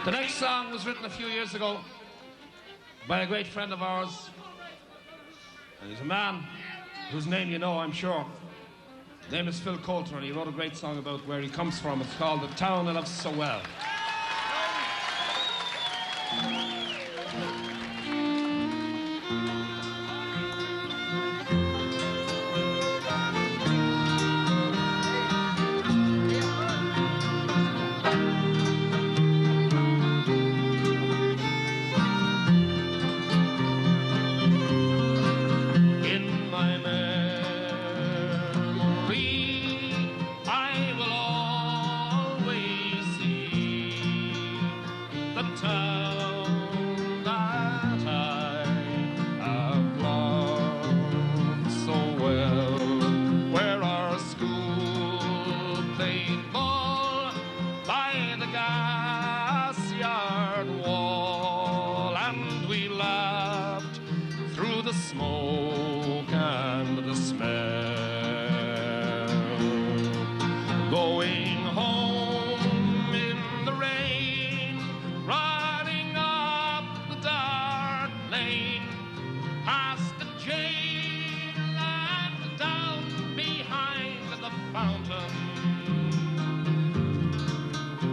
The next song was written a few years ago by a great friend of ours. And he's a man whose name you know, I'm sure. His name is Phil Coulter, and he wrote a great song about where he comes from. It's called The Town I Love So Well. Smoke and the smell, going home in the rain, running up the dark lane, past the jail and down behind the fountain.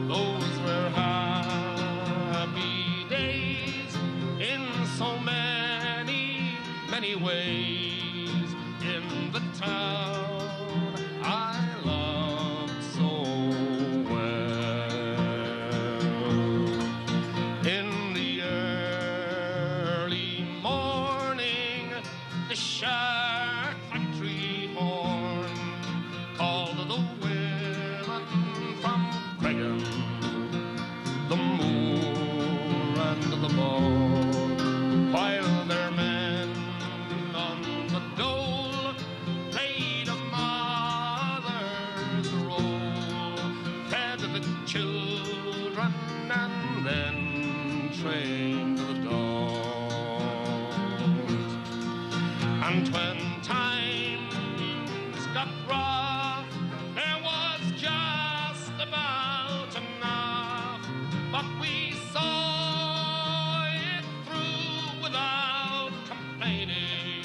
Those were happy days in so many ways, in the town I loved so well. In the early morning, the shark factory horn called the women from Cregan, the moor and the bog, while their men children and then trained the dogs. And when times got rough, there was just about enough, but we saw it through without complaining.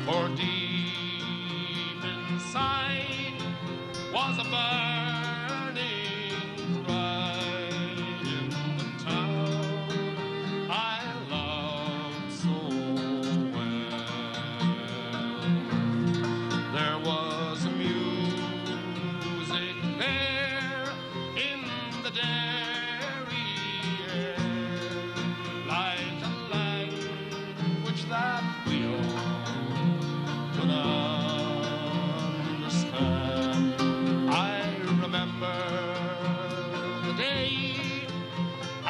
For deep inside was a burning pride in the town I loved so well. There was music there in the dairy air, like a language that we all could understand. Remember the day I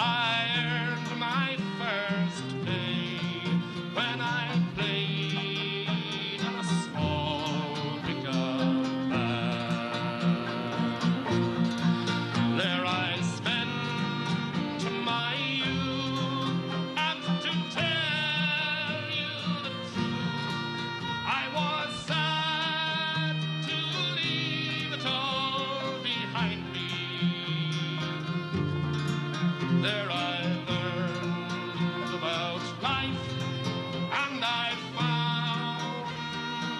earned my first pay, when I played in a small pickup band. There I spent my youth, and to tell you the truth, I was sad to leave it all behind me. There I learned about life, and I found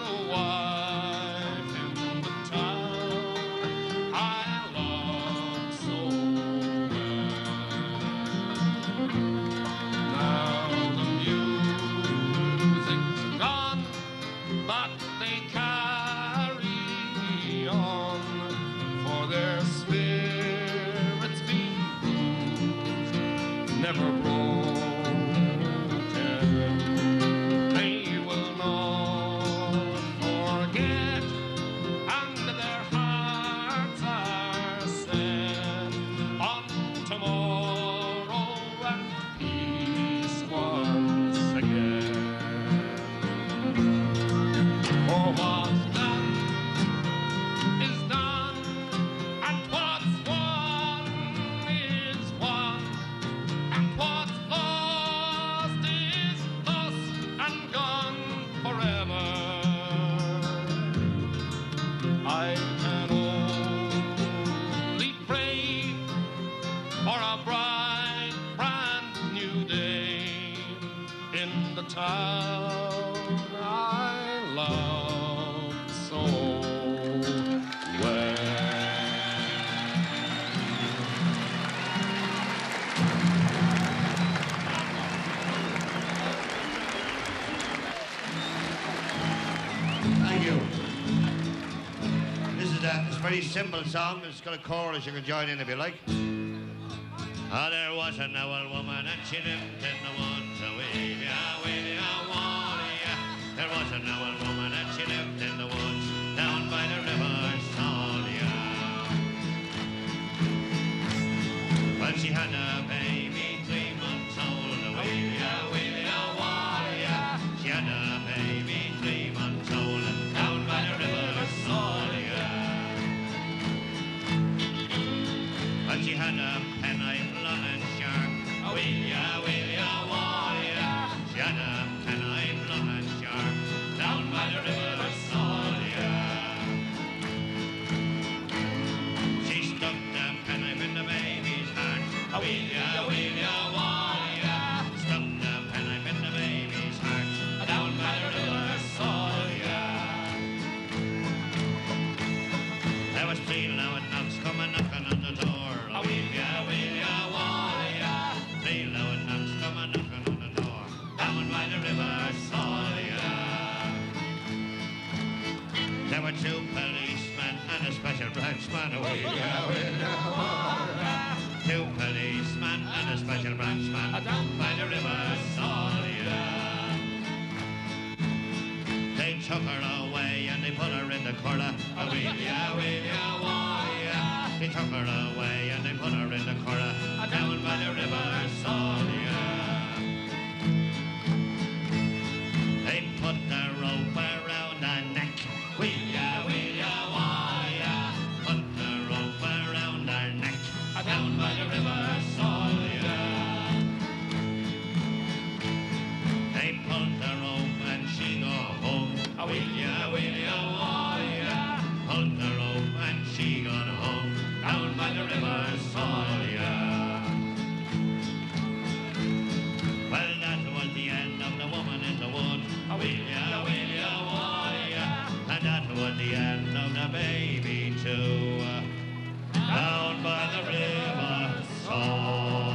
a wife in the town I loved so well. Now the music's gone, but they carry on, for their spirits be bruised, never broken. They will not forget, and their hearts are set on tomorrow and peace once again. For what It's a very simple song. It's got a chorus. You can join in if you like. Ah, there was an old woman and she lived in the woods. There was an old woman and she lived in the woods down by the river Salia. Well, she had a baby 3 months old. She had a baby 3 months old down by the river Salia. Well, she had a penknife, long and sharp. She had a penknife, long and sharp down by the river Salia. She stuck the penknife in the baby's heart. Stuck the penknife in the baby's heart down by the river Salia. There was 3 loud knocks coming knocking on the door. 3 loud knocks coming knocking on the door down by the river Salia. There were 2 policemen and a special branchman. 2 policemen and a special branchman down by the river Salia. They took her away and they put her in the curragh. They took her away and they put her in the curragh down by the river Salia. They put the rope around her neck. Put the rope around her neck down by the river Salia. They pulled the rope and she go home. Pulled the rope and she gone home down by the river Salia. Well, that was the end of the woman in the wood. And that was the end of the baby too. Down by the river Salia.